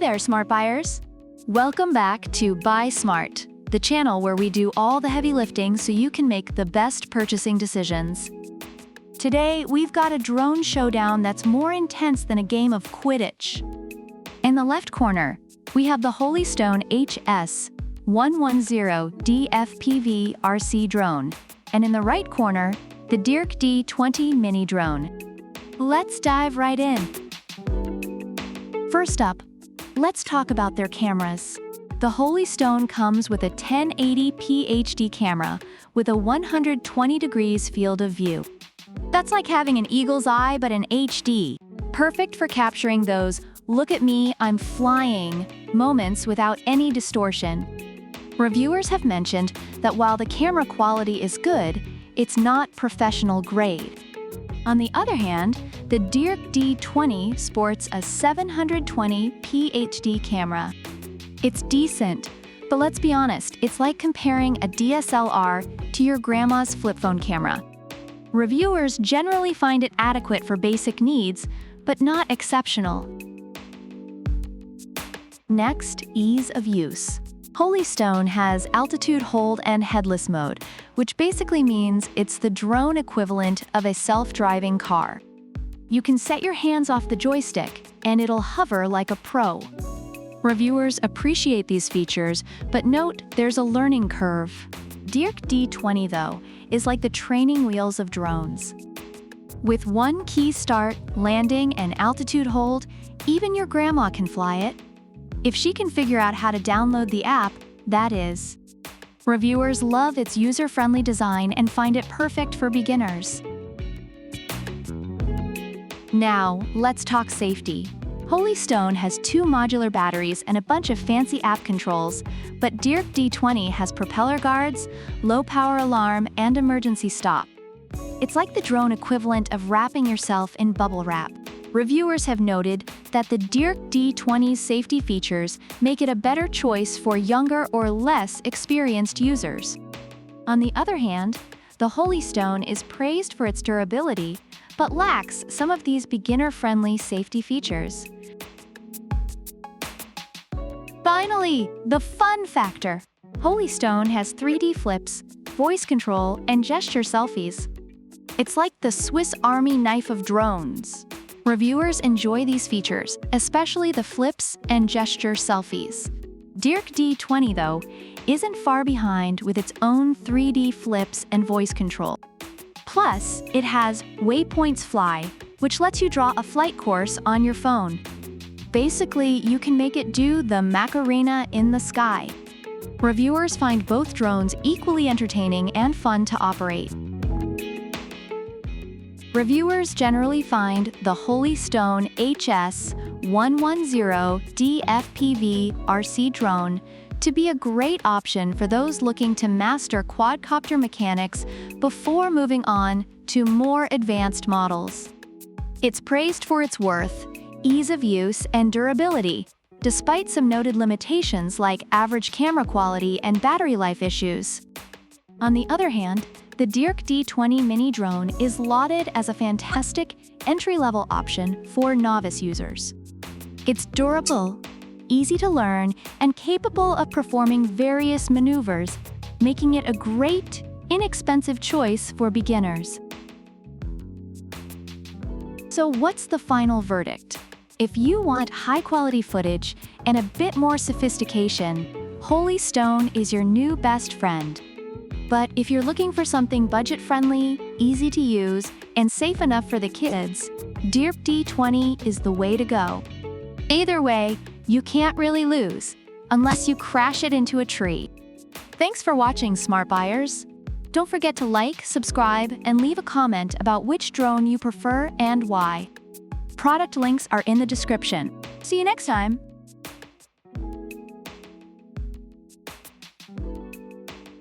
there, smart buyers! Welcome back to Buy Smart, the channel where we do all the heavy lifting so you can make the best purchasing decisions. Today, we've got a drone showdown that's more intense than a game of Quidditch. In the left corner, we have the Holystone HS110D FPV RC drone, and in the right corner, the DEERC D20 mini drone. Let's dive right in. First up, let's talk about their cameras. The Holystone comes with a 1080p HD camera with a 120 degrees field of view. That's like having an eagle's eye but in HD, perfect for capturing those "look at me, I'm flying" moments without any distortion. Reviewers have mentioned that while the camera quality is good, it's not professional grade. On the other hand, the DEERC D20 sports a 720p HD camera. It's decent, but let's be honest, it's like comparing a DSLR to your grandma's flip phone camera. Reviewers generally find it adequate for basic needs, but not exceptional. Next, ease of use. Holystone has altitude hold and headless mode, which basically means it's the drone equivalent of a self-driving car. You can set your hands off the joystick, and it'll hover like a pro. Reviewers appreciate these features, but note there's a learning curve. DEERC D20, though, is like the training wheels of drones. With one key start, landing, and altitude hold, even your grandma can fly it. If she can figure out how to download the app, that is. Reviewers love its user-friendly design and find it perfect for beginners. Now, let's talk safety. Holystone has 2 modular batteries and a bunch of fancy app controls, but DEERC D20 has propeller guards, low-power alarm, and emergency stop. It's like the drone equivalent of wrapping yourself in bubble wrap. Reviewers have noted that the DEERC D20's safety features make it a better choice for younger or less experienced users. On the other hand, the Holystone is praised for its durability, but lacks some of these beginner-friendly safety features. Finally, the fun factor. Holystone has 3D flips, voice control, and gesture selfies. It's like the Swiss Army knife of drones. Reviewers enjoy these features, especially the flips and gesture selfies. DEERC D20, though, isn't far behind with its own 3D flips and voice control. Plus, it has Waypoints Fly, which lets you draw a flight course on your phone. Basically, you can make it do the Macarena in the sky. Reviewers find both drones equally entertaining and fun to operate. Reviewers generally find the Holystone HS110D FPV RC drone to be a great option for those looking to master quadcopter mechanics before moving on to more advanced models. It's praised for its worth, ease of use, and durability, despite some noted limitations like average camera quality and battery life issues. On the other hand, the DEERC D20 mini drone is lauded as a fantastic entry-level option for novice users. It's durable, easy to learn, and capable of performing various maneuvers, making it a great, inexpensive choice for beginners. So what's the final verdict? If you want high-quality footage and a bit more sophistication, Holystone is your new best friend. But if you're looking for something budget-friendly, easy to use, and safe enough for the kids, DEERC D20 is the way to go. Either way, you can't really lose, unless you crash it into a tree. Thanks for watching, smart buyers. Don't forget to like, subscribe, and leave a comment about which drone you prefer and why. Product links are in the description. See you next time!